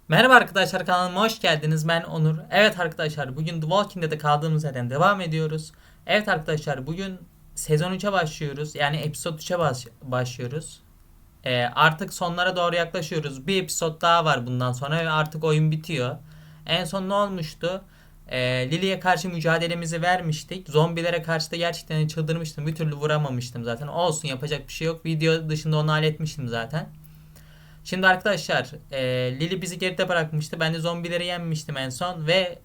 Merhaba arkadaşlar, kanalıma hoş geldiniz. Ben Onur. Evet arkadaşlar, bugün The Walking Dead'e kaldığımız yerden devam ediyoruz. Evet arkadaşlar, bugün sezon 3'e başlıyoruz. Yani episode 3'e başlıyoruz. Artık sonlara doğru yaklaşıyoruz. Bir episode daha var bundan sonra ve artık oyun bitiyor. En son ne olmuştu? Lily'ye karşı mücadelemizi vermiştik. Zombilere karşı da gerçekten çıldırmıştım. Bir türlü vuramamıştım zaten. Olsun, yapacak bir şey yok. Video dışında onu halletmiştim zaten. Şimdi arkadaşlar, Lily bizi geride bırakmıştı. Ben de zombileri yenmiştim en son ve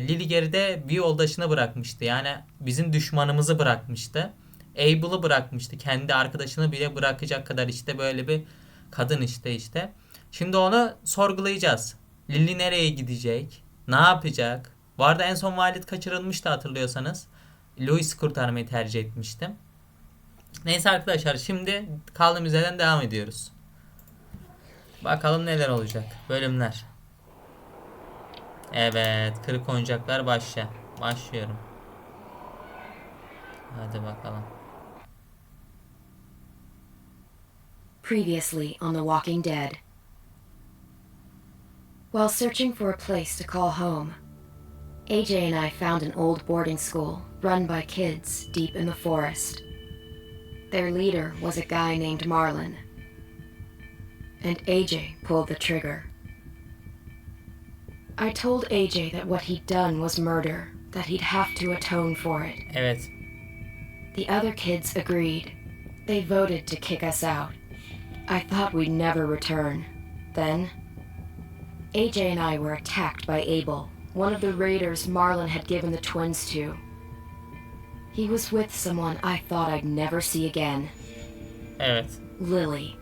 Lily geride bir yoldaşını bırakmıştı. Yani bizim düşmanımızı bırakmıştı. Abel'ı bırakmıştı. Kendi arkadaşını bile bırakacak kadar işte böyle bir kadın işte. Şimdi onu sorgulayacağız. Lily nereye gidecek? Ne yapacak? Bu arada en son Violet kaçırılmıştı, hatırlıyorsanız. Louis'i kurtarmayı tercih etmiştim. Neyse arkadaşlar, şimdi kaldığımız yerden devam ediyoruz. Bakalım neler olacak. Bölümler. Evet. Kırık oyuncaklar başla. Başlıyorum. Hadi bakalım. Previously on The Walking Dead. While searching for a place to call home, AJ and I found an old boarding school run by kids deep in the forest. Their leader was a guy named Marlon, and AJ pulled the trigger. I told AJ that what he'd done was murder, that he'd have to atone for it. Evet. The other kids agreed. They voted to kick us out. I thought we'd never return. Then, AJ and I were attacked by Abel, one of the raiders Marlon had given the twins to. He was with someone I thought I'd never see again. Evet. Lily.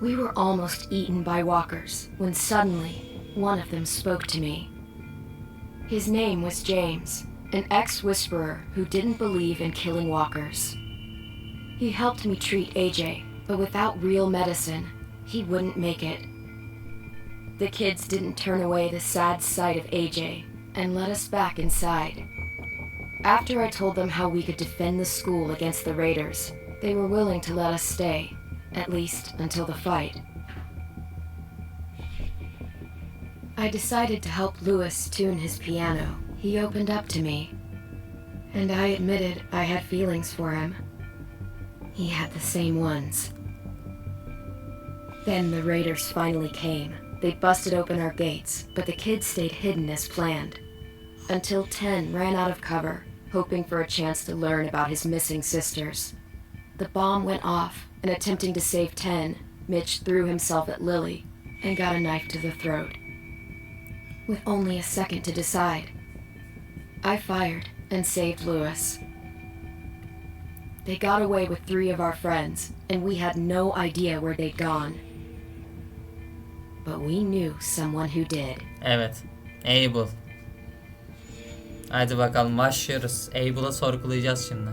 We were almost eaten by walkers when suddenly one of them spoke to me. His name was James, an ex-whisperer who didn't believe in killing walkers. He helped me treat AJ, but without real medicine, he wouldn't make it. The kids didn't turn away the sad sight of AJ and let us back inside. After I told them how we could defend the school against the raiders, they were willing to let us stay, at least until the fight. I decided to help Louis tune his piano. He opened up to me, and I admitted I had feelings for him. He had the same ones. Then the raiders finally came. They busted open our gates, but the kids stayed hidden as planned. Until 10 ran out of cover, hoping for a chance to learn about his missing sisters. The bomb went off, and attempting to save 10, Mitch threw himself at Lily and got a knife to the throat. With only a second to decide, I fired and saved Louis. They got away with 3 of our friends, and we had no idea where they'd gone. But we knew someone who did. Evet. Abel. Hadi bakalım, başlıyoruz. Abel'ı sorgulayacağız şimdi.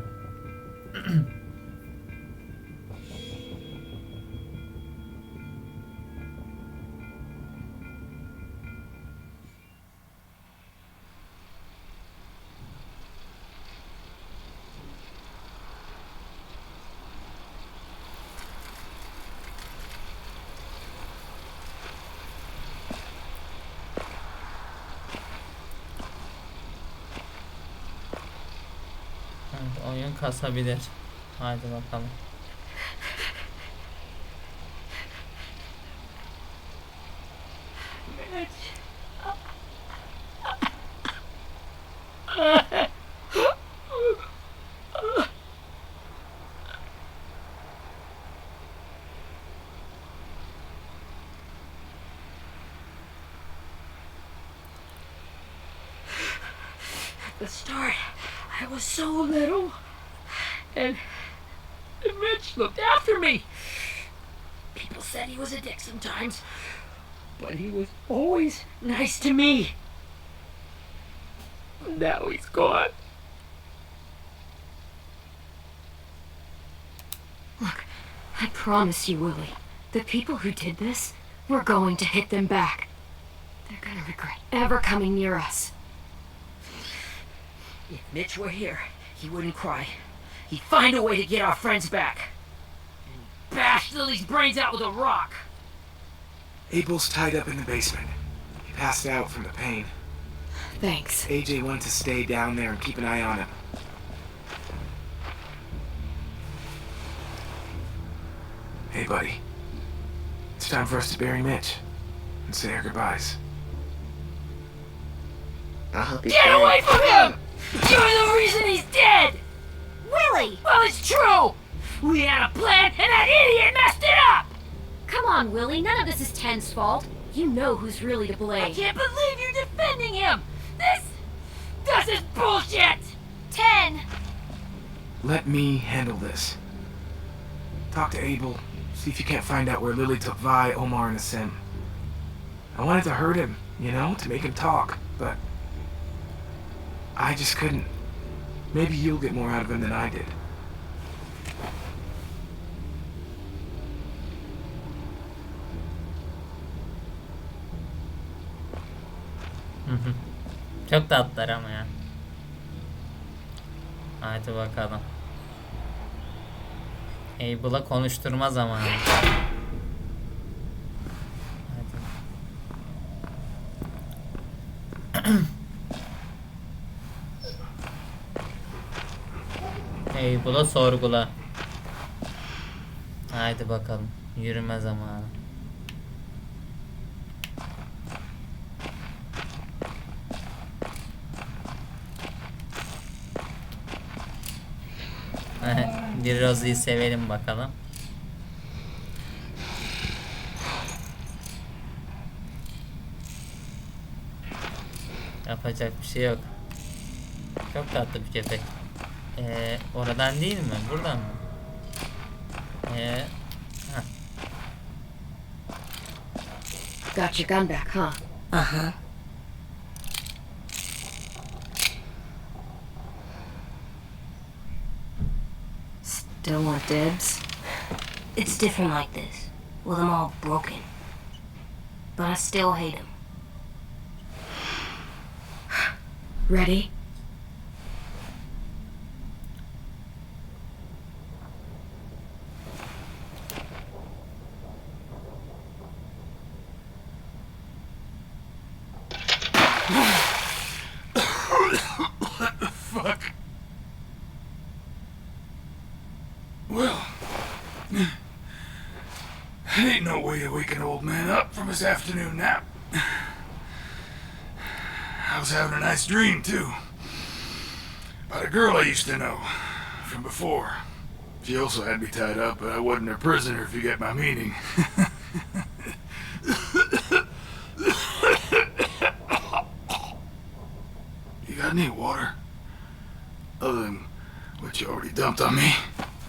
Evet, oyun kasabilir. Hadi bakalım. At the start, I was so little, and Mitch looked after me. People said he was a dick sometimes, but he was always nice to me. Now he's gone. Look, I promise you, Willie, the people who did this, we're going to hit them back. They're gonna regret ever coming near us. If Mitch were here, he wouldn't cry. He'd find a way to get our friends back. And bash Lily's brains out with a rock. Abel's tied up in the basement. He passed out from the pain. Thanks. AJ wanted to stay down there and keep an eye on him. Hey, buddy. It's time for us to bury Mitch and say our goodbyes. I'll help you. Get away from him! You're the reason he's dead! Willie! Well, it's true! We had a plan and that idiot messed it up! Come on, Willie. None of this is Ten's fault. You know who's really to I blame. can't believe you're defending him! This is bullshit! 10! Let me handle this. Talk to Abel. See if you can't find out where Lily took Vi, Omar, and Asim. I wanted to hurt him, you know, to make him talk, but I just couldn't. Maybe you'll get more out of him than I did. Çok tatlılar ama ya. Hadi bakalım. Abel'a konuşturma zamanı. Hadi. Abel'a sorgula. Haydi bakalım. Yürüme zamanı. Bir Rosie'yi sevelim bakalım. Yapacak bir şey yok. Çok tatlı bir köpek. Oradan değil mi? Buradan mı? Heh. Got your gun back, huh? Uh-huh. Still want dibs? It's different like this, with them all broken. But I still hate him. Ready? Fuck. Well, ain't no way to wake an old man up from his afternoon nap. I was having a nice dream, too. About a girl I used to know from before. She also had me tied up, but I wasn't her prisoner, if you get my meaning. You got any water? Other than what you already dumped on me?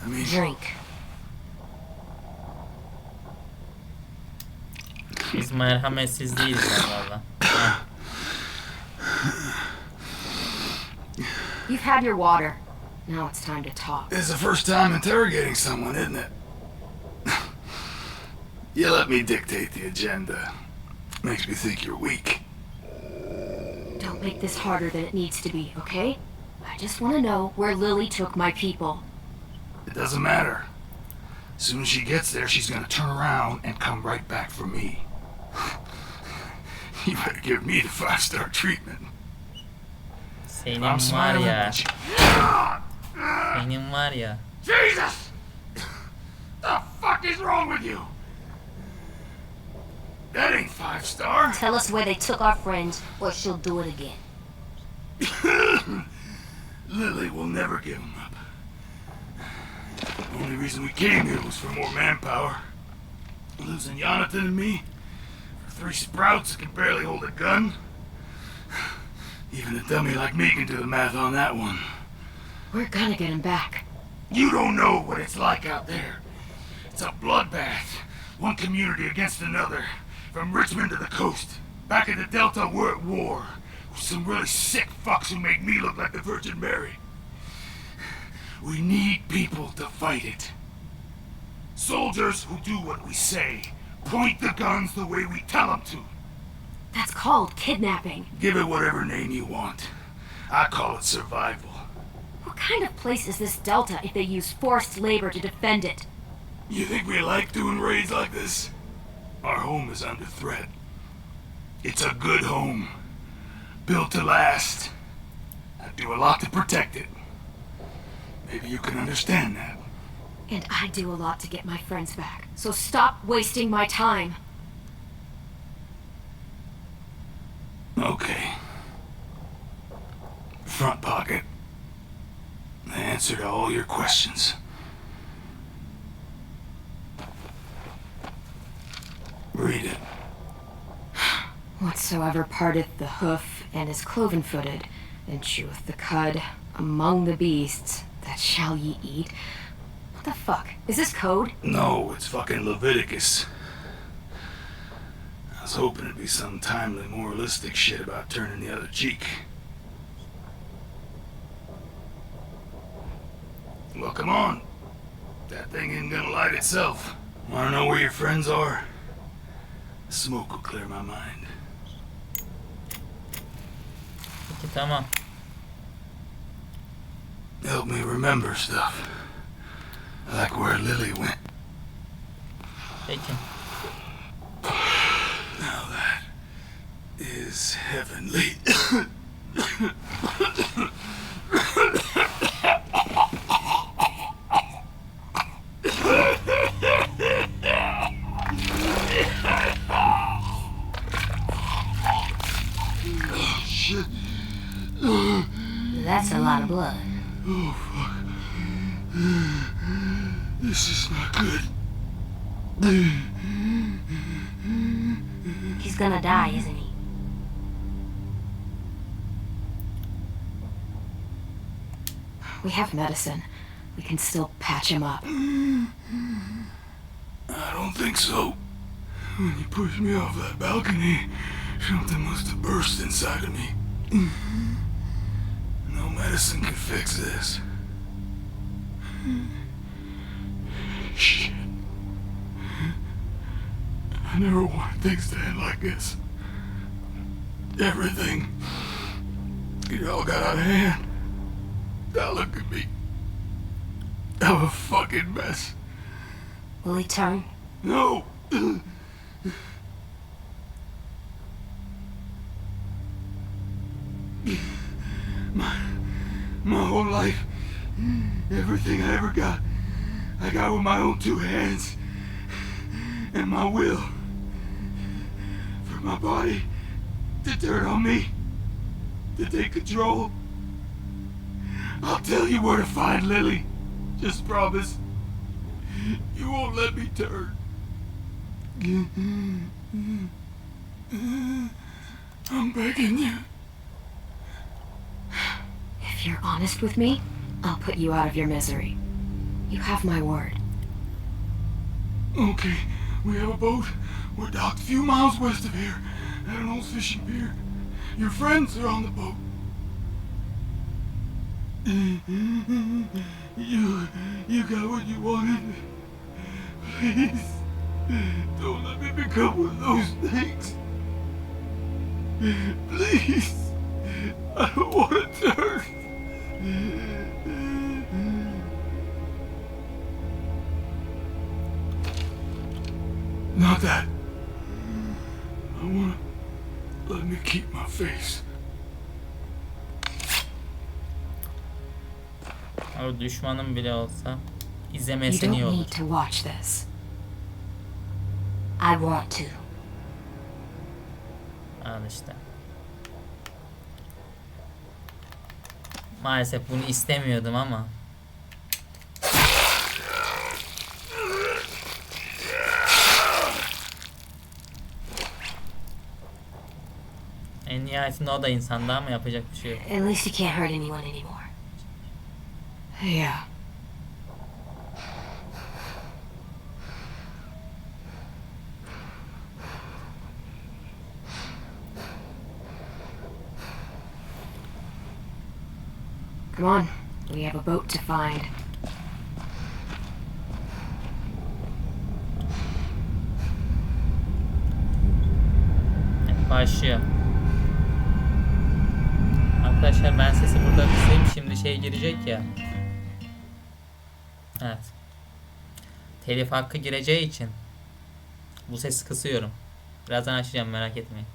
I mean... Drink. Biz merhametsiz değiliz valla. You've had your water. Now it's time to talk. It's the first time interrogating someone, isn't it? You let me dictate the agenda. Makes me think you're weak. Don't make this harder than it needs to be, okay? I just want to know where Lily took my people. It doesn't matter. As soon as she gets there, she's gonna turn around and come right back for me. You better give me the 5-star treatment. Senin I'm var smiling ya. at you. Senin var ya. Jesus! The fuck is wrong with you? That ain't 5-star. Tell us where they took our friends, or she'll do it again. Lily will never give him up. The only reason we came here was for more manpower. Losing Jonathan and me for 3 sprouts that can barely hold a gun. Even a dummy like me can do the math on that one. We're gonna get him back. You don't know what it's like out there. It's a bloodbath. One community against another. From Richmond to the coast. Back in the Delta, we're at war. With some really sick fucks who make me look like the Virgin Mary. We need people to fight it. Soldiers who do what we say. Point the guns the way we tell them to. That's called kidnapping. Give it whatever name you want. I call it survival. What kind of place is this Delta if they use forced labor to defend it? You think we like doing raids like this? Our home is under threat. It's a good home, built to last. I do a lot to protect it. Maybe you can understand that. And I do a lot to get my friends back. So stop wasting my time. Okay. Front pocket. The answer to all your questions. Read it. Whatsoever parteth the hoof and is cloven-footed, and cheweth the cud among the beasts, that shall ye eat. What the fuck? Is this code? No, it's fucking Leviticus. I was hoping it'd be some timely moralistic shit about turning the other cheek. Well, come on. That thing ain't gonna light itself. Wanna know where your friends are? Smoke will clear my mind. Peki tamam. Help me remember stuff. Like where Lily went. Peki. Now that is heavenly. Shit. That's a lot of blood. Oh, fuck. This is not good. He's gonna die, isn't he? We have medicine. We can still patch him up. I don't think so. When you pushed me off that balcony, something must have burst inside of me. No medicine can fix this. Shit. I never wanted things to end like this. Everything. It all got out of hand. Now look at me. I'm a fucking mess. Will he turn? No! My whole life, everything I ever got, I got with my own two hands and my will. For my body to turn on me, to take control. I'll tell you where to find Lily. Just promise. You won't let me turn. I'm begging you. If you're honest with me, I'll put you out of your misery. You have my word. Okay, we have a boat. We're docked a few miles west of here at an old fishing pier. Your friends are on the boat. You got what you wanted. Please, don't let me become one of those things. Please, I don't want to turn. Not that. I want to let me keep my face. O düşmanım bile olsa You izlemesi iyi don't olur. need to watch this. I want to. Al işte. Maalesef bunu istemiyordum ama. En nihayetinde o da insandı ama yapacak bir şey yok. At least he can't hurt anyone anymore. Yeah. Come on, we have a boat to find. Evet, başlıyor. Arkadaşlar ben sesi burada kısayım, şimdi şey girecek ya. Evet. Telif hakkı gireceği için Bu sesi kısıyorum. Birazdan açacağım, merak etmeyin.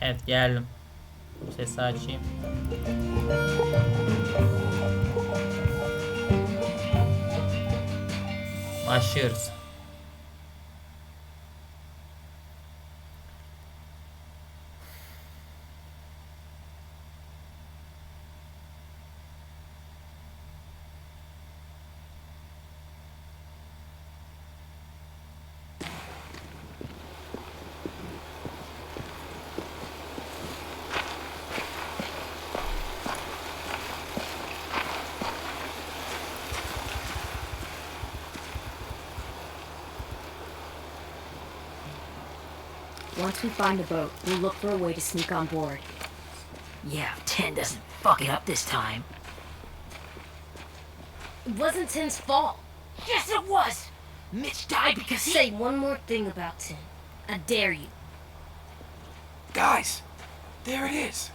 Evet, geldim. Bu sesi açayım. Başlıyoruz. Once we find the boat, we'll look for a way to sneak on board. Yeah, if 10 doesn't fuck it up this time. It wasn't Tim's fault. Yes, it was! Mitch died because he... Say one more thing about Tim. I dare you. Guys, there it is.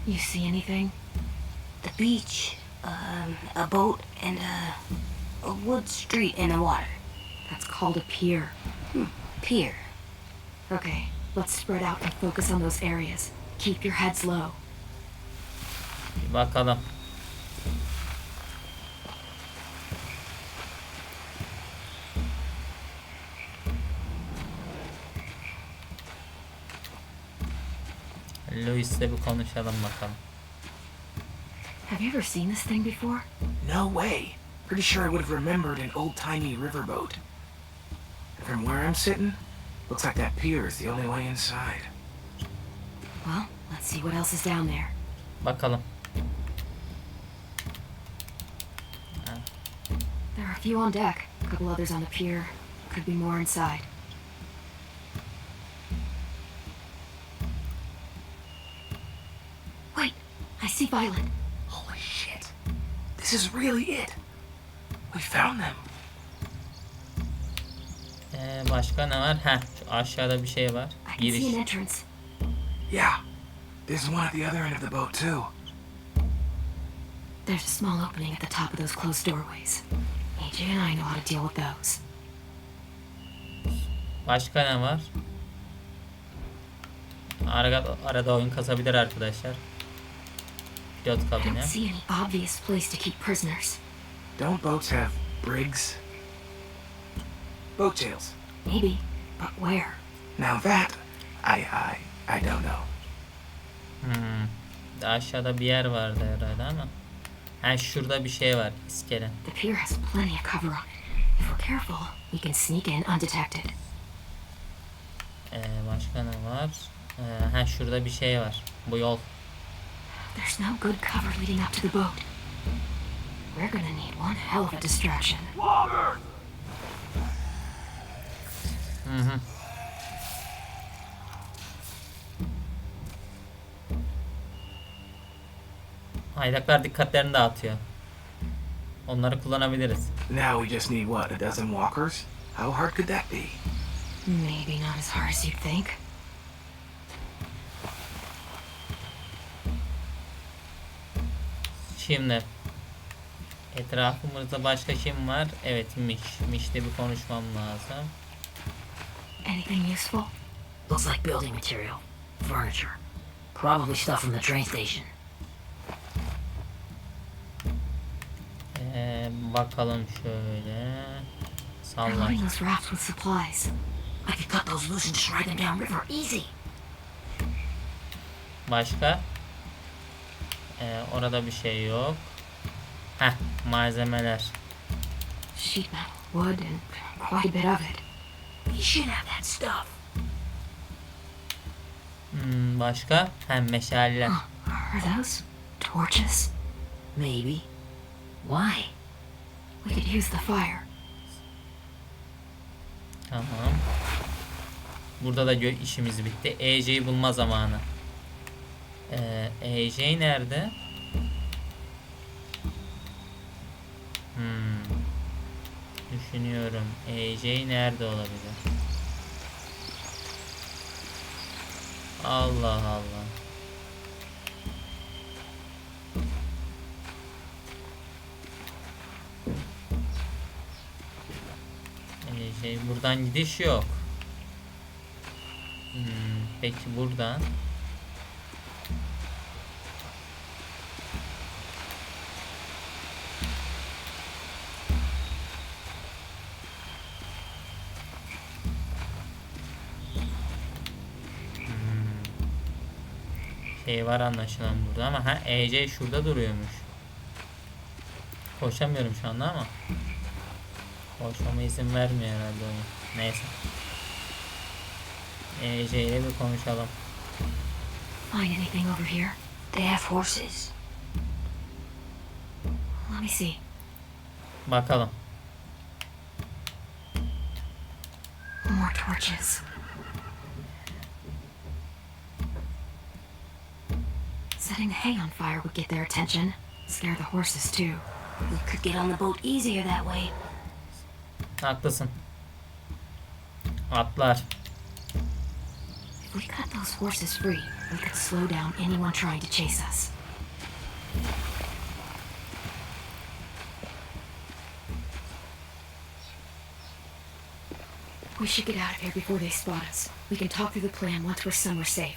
You see anything? The beach, a boat, and a wood street in the water. That's called a pier. Pier. Okay, let's spread out and focus on those areas. Keep your heads low. Bir bakalım. Louis'le bir konuşalım bakalım. Have you ever seen this thing before? No way. Pretty sure I would have remembered an old-timey riverboat. And from where I'm sitting, looks like that pier is the only way inside. Well, let's see what else is down there. Bakalım. There are a few on deck, a couple others on the pier. Could be more inside. Wait, I see Violet. Holy shit. This is really it. We found them. Başka ne var? Heh, şu aşağıda bir şey var. I can Giriş. see an entrance. Yeah. There's one at the other end of the boat, too. There's a small opening at the top of those closed doorways. AJ and I know how to deal with those. Başka ne var? Arada oyun kasabilir arkadaşlar. Pilot I kabini. don't see any obvious place to keep prisoners. Don't boats have brigs? Boat jails. Maybe, but where? Now that, I don't know. Aşağıda bir yer vardı herhalde ama. Ha, şurada bir şey var, iskele. The pier has plenty of cover on it. If we're careful, we can sneak in undetected. Başka ne var? Ha, şurada bir şey var. Bu yol. There's no good cover leading up to the boat. We're gonna need one hell of a distraction. Aylaklar dikkatlerini dağıtıyor. Onları kullanabiliriz. Now we just need what, a dozen walkers? How hard could that be? Maybe not as hard as you'd think. Şimdi etrafımızda başka kim var? Evet, Miş'le bir konuşmam lazım. Anything useful? Looks like building material. Furniture. Probably stuff from the train station. Bakalım şöyle. They're Salla. loading those rafts with supplies. I could cut those loose and just ride them downriver easy. Başka? Orada bir şey yok. Heh, malzemeler. Sheet metal, wood, and quite a bit of it. You should have that stuff. Başka? Hem meşaleler. Are those torches? Maybe. Why? We could use the fire. Tamam. Burada da işimiz bitti. EJ'yi bulma zamanı. EJ nerede? Düşünüyorum. EJ nerede olabilir? Allah Allah. Buradan gidiş yok. Peki buradan. Şey var anlaşılan burada ama EJ şurada duruyormuş. Koşamıyorum şu anda ama. Koşmama izin vermiyor herhalde oyun. Neyse. EJ ile bir konuşalım. Find anything over here? They have horses. Let me see. Bakalım. More torches. Setting the hay on fire would get their attention. Scare the horses too. We could get on the boat easier that way. Haklısın. Atlar. If we cut those horses free, we could slow down anyone trying to chase us. We should get out of here before they spot us. We can talk through the plan once we're somewhere safe.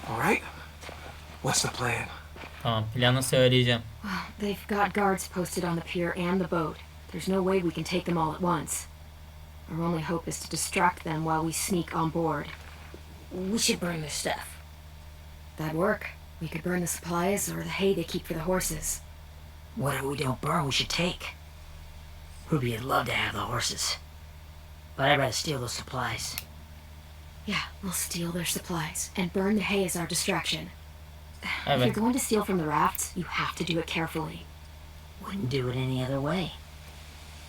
All right? What's the plan? Tamam, planı söyleyeceğim. Well, they've got guards posted on the pier and the boat. There's no way we can take them all at once. Our only hope is to distract them while we sneak on board. We should burn their stuff. That'd work. We could burn the supplies or the hay they keep for the horses. Whatever we don't burn, we should take. Ruby'd love to have the horses. But I'd rather steal those supplies. Yeah, we'll steal their supplies and burn the hay as our distraction. If Evet. you're going to steal from the rafts, you have to do it carefully. Wouldn't do it any other way.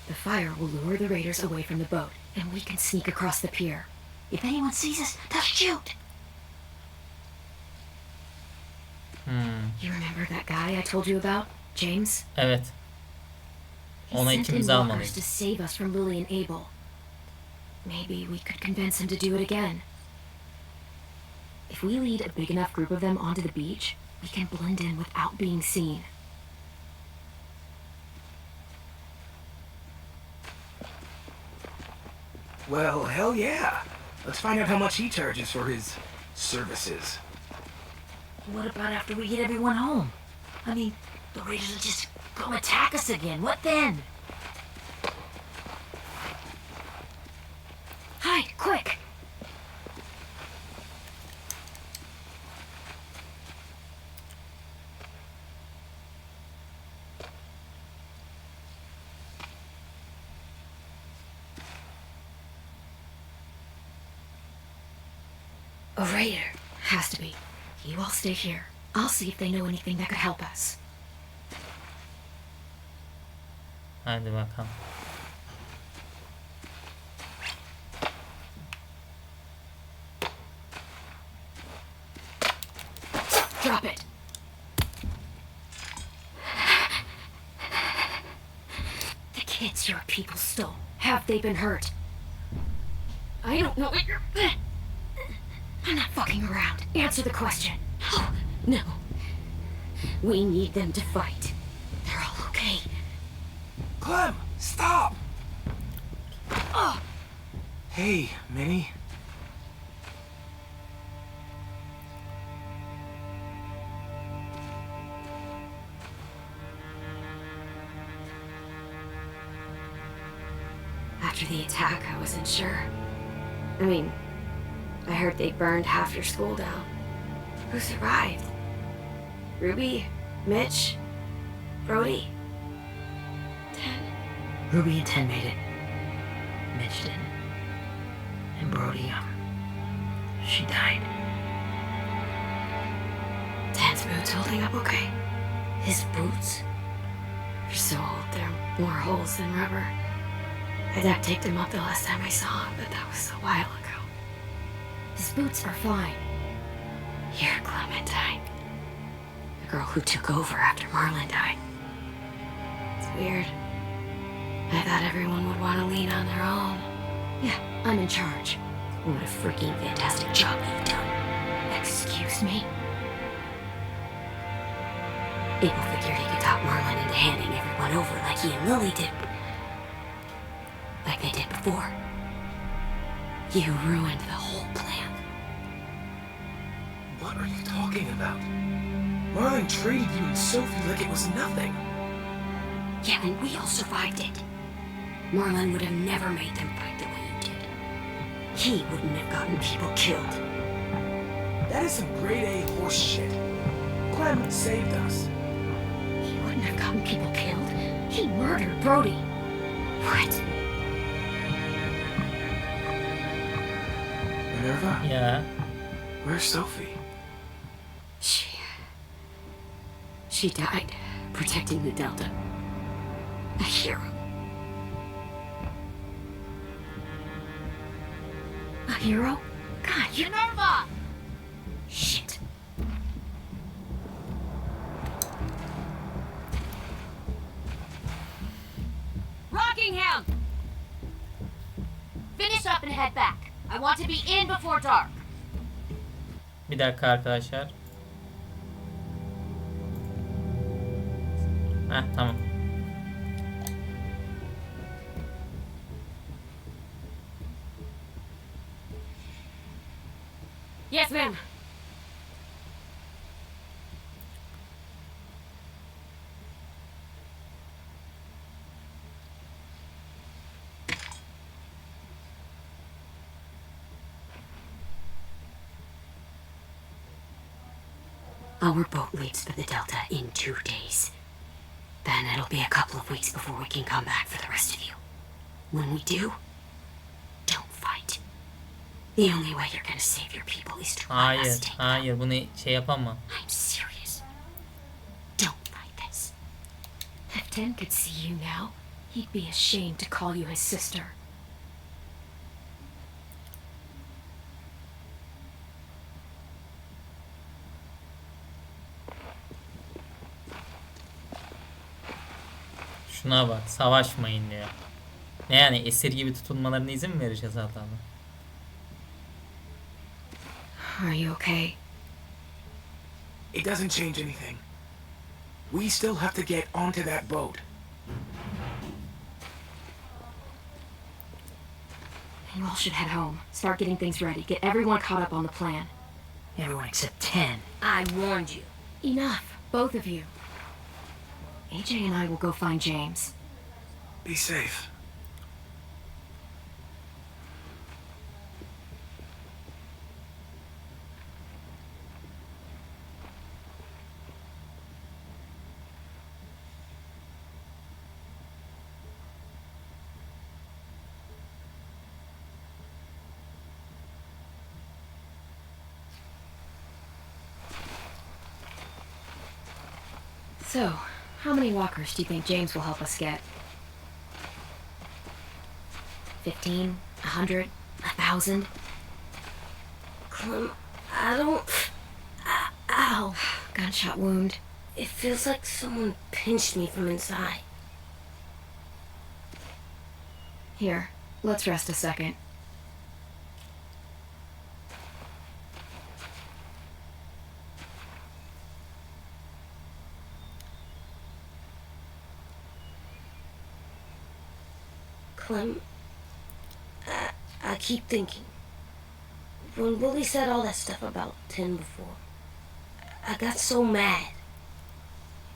The fire will lure the raiders away from the boat, and we can sneak across the pier. If anyone sees us, they'll shoot. You remember that guy I told you about? James? Evet. He Ona sent in ikimizi walkers almalıyız. to save us from Lily and Abel. Maybe we could convince him to do it again. If we lead a big enough group of them onto the beach, we can blend in without being seen. Well, hell yeah. Let's find out how much he charges for his services. What about after we get everyone home? I mean, the raiders will just come attack us again. What then? Hide, quick! A raider. Has to be. You all stay here. I'll see if they know anything that could help us. Hadi bakalım. Drop it. The kids your people stole. Have they been hurt? I don't know what you're... I'm not fucking around. Answer the question. Oh, no. We need them to fight. They're all okay. Clem, stop! Hey, Minnie. After the attack, I wasn't sure. I mean, I heard they burned half your school down. Who survived? Ruby? Mitch? Brody? 10? Ruby and 10 made it. Mitch didn't. And Brody, she died. 10's boots holding up okay? His boots? They're so old, there are more holes than rubber. I duct taped him up the last time I saw him, but that was a while ago. His boots are fine. You're Clementine. The girl who took over after Marlon died. It's weird. I thought everyone would want to lean on their own. Yeah, I'm in charge. What a freaking fantastic job you've done. Excuse me? Abel figured he could talk Marlon into handing everyone over like he and Lily did. Like they did before. You ruined the whole plan. What are you talking about? Marlon treated you and Sophie like it was nothing. Yeah, and we all survived it. Marlon would have never made them fight the way you did. He wouldn't have gotten people killed. That is some grade A horse shit. Clem saved us. He wouldn't have gotten people killed. He murdered Brody. What? Minerva? Ya. Where's Sophie? She died protecting the Delta. A hero. A hero? God, you... Minerva! Shit. Rockingham! Finish up and head back. I want to be in before dark. Bir dakika arkadaşlar. Tamam. Yes, ma'am. Our boat leaves for the Delta in 2 days. Then it'll be a couple of weeks before we can come back for the rest of you. When we do, don't fight. The only way you're gonna save your people is to let us Hayır, take them. hayır bunu şey yapamam. I'm serious. Don't fight this. If Ten could see you now, he'd be ashamed to call you his sister. Şuna bak, savaşmayın diyor. Ne yani, esir gibi tutulmalarına izin mi vereceğiz Allah'ım? Are you okay? It doesn't change anything. We still have to get onto that boat. You all should head home. Start getting things ready. Get everyone caught up on the plan. Everyone except 10. I warned you. Enough, both of you. AJ and I will go find James. Be safe. So, how many walkers do you think James will help us get? 15? 100? 1,000? Clem, I don't... Ow. Gunshot wound. It feels like someone pinched me from inside. Here, let's rest a second. Clem, I keep thinking. When Willie said all that stuff about Tin before, I got so mad.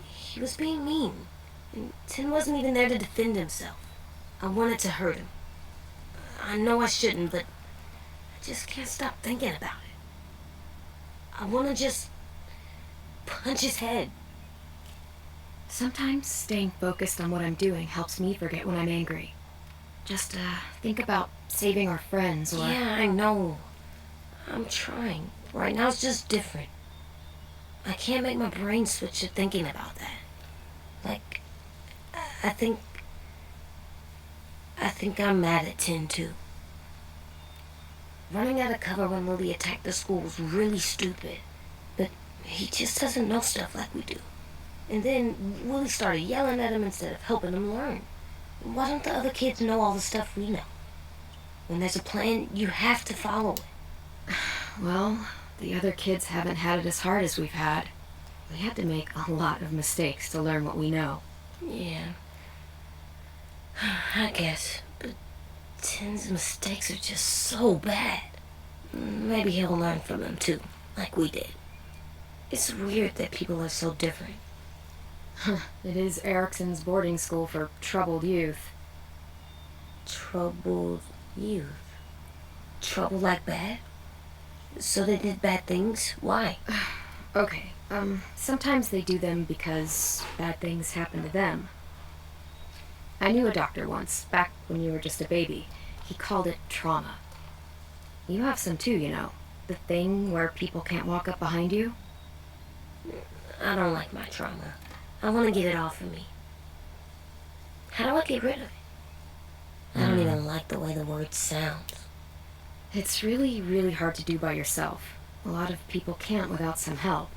He was being mean, and Tin wasn't even there to defend himself. I wanted to hurt him. I know I shouldn't, but I just can't stop thinking about it. I want to just punch his head. Sometimes staying focused on what I'm doing helps me forget when I'm angry. Just think about saving our friends or... Yeah, I know. I'm trying. Right now it's just different. I can't make my brain switch to thinking about that. Like, I think I'm mad at Tin too. Running out of cover when Lily attacked the school was really stupid. But he just doesn't know stuff like we do. And then Willie started yelling at him instead of helping him learn. Why don't the other kids know all the stuff we know? When there's a plan, you have to follow it. Well, the other kids haven't had it as hard as we've had. We had to make a lot of mistakes to learn what we know. Yeah. I guess. But Tin's mistakes are just so bad. Maybe he'll learn from them too, like we did. It's weird that people are so different. It is Erickson's boarding school for troubled youth. Troubled youth? Trouble like bad? So they did bad things? Why? Okay, sometimes they do them because bad things happen to them. I knew a doctor once, back when you were just a baby. He called it trauma. You have some too, you know. The thing where people can't walk up behind you. I don't like my trauma. I want to get it off of me. How do I get rid of it? I don't even like the way the word sounds. It's really, really hard to do by yourself. A lot of people can't without some help.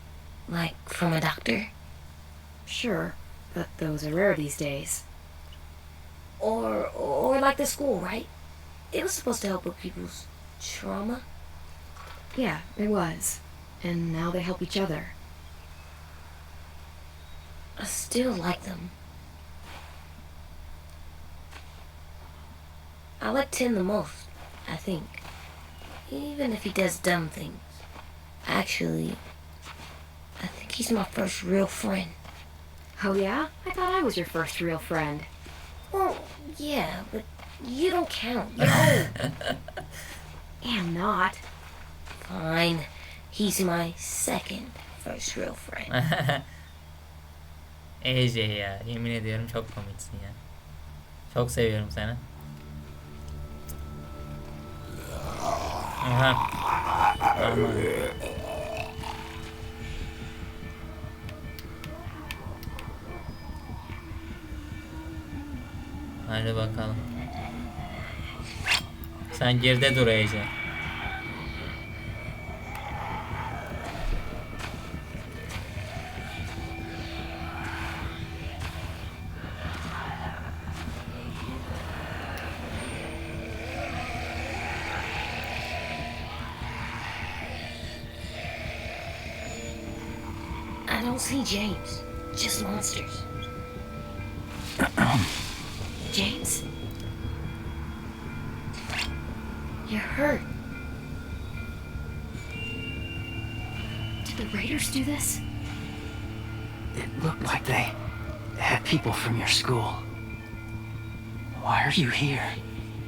Like from a doctor? Sure, but those are rare these days. Or like the school, right? It was supposed to help with people's trauma. Yeah, it was. And now they help each other. I still like them. I like Tin the most, I think. Even if he does dumb things. Actually, I think he's my first real friend. Oh yeah? I thought I was your first real friend. Well, yeah, but you don't count. You're old. Am not. Fine. He's my second first real friend. AJ ya, yemin ediyorum çok komiksin ya. Çok seviyorum seni. Aha. Aman. Hadi bakalım. Sen geride dur AJ. I don't see James. Just monsters. James? You're hurt. Did the Raiders do this? It looked like they had people from your school. Why are you here?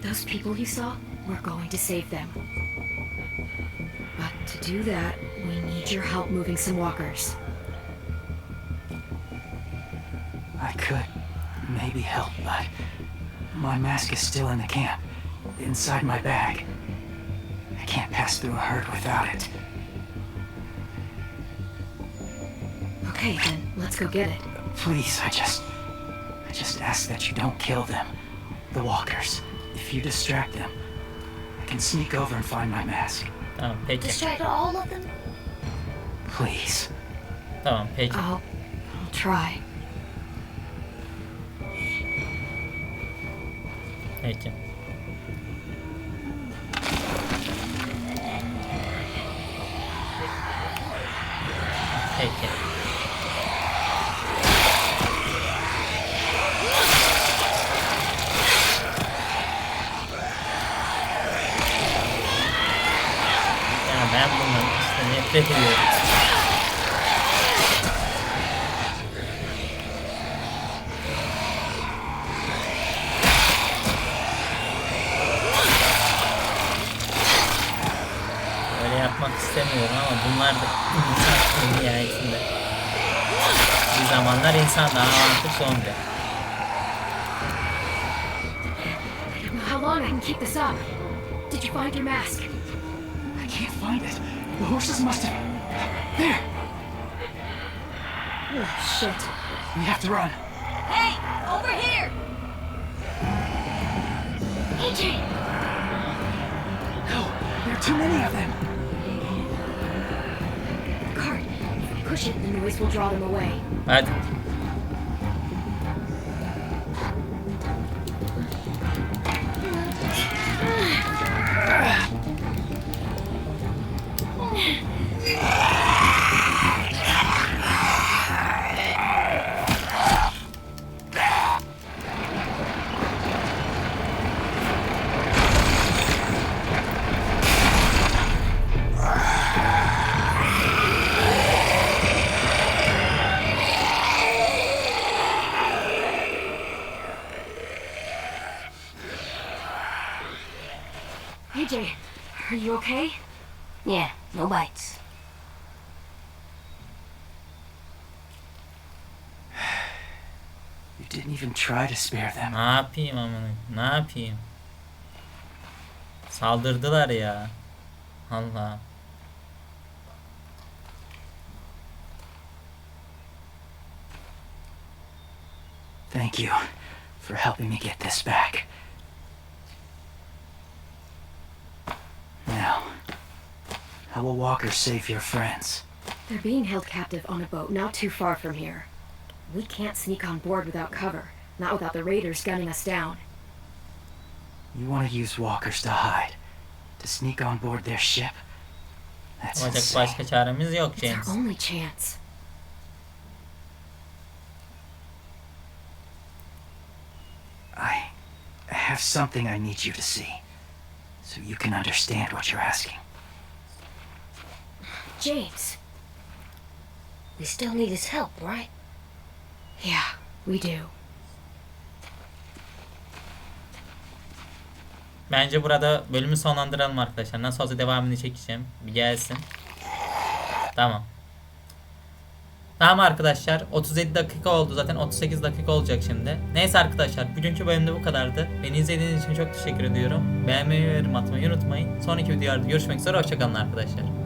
Those people you saw, we're going to save them. But to do that, we need your help moving some walkers. I could maybe help, but my mask is still in the camp, inside my bag. I can't pass through a herd without it. Okay, then, let's go get it. Please, I just ask that you don't kill them. The walkers. If you distract them, I can sneak over and find my mask. Tamam peki. Distract all of them? Please. Tamam peki. I'll try. Peki. Peki. Nefret ediyorum. Öyle yapmak istemiyorum ama bunlar da insan nihayetinde. Bir zamanlar insan daha artık zombi. How long I can keep this up? Did you find your mask? I can't find it. The horses must have... There! Oh, shit. We have to run. Hey, over here! İçin! No, there are too many of them. Cart. Push it, the noise will draw them away. Hadi. AJ, are you okay? Yeah, no bites. You didn't even try to spare them. Ne yapayım amına? Ne yapayım? Saldırdılar ya. Allah. Thank you for helping me get this back. Now, how will Walker save your friends? They're being held captive on a boat not too far from here. We can't sneak on board without cover, not without the raiders gunning us down. You want to use walkers to hide, to sneak on board their ship? That's Olacak insane. başka çaremiz yok It's our James. only chance. I have something I need you to see, so you can understand what you're asking. James. We still need his help, right? Yeah, we do. Bence burada bölümü sonlandıralım arkadaşlar. Nasıl olsa devamını çekeceğim. Bir gelsin. Tamam. Tamam arkadaşlar. 37 dakika oldu. Zaten 38 dakika olacak şimdi. Neyse arkadaşlar. Bugünkü bölümde bu kadardı. Beni izlediğiniz için çok teşekkür ediyorum. Beğenmeyi ve yorum atmayı unutmayın. Sonraki videolarda görüşmek üzere. Hoşçakalın arkadaşlar.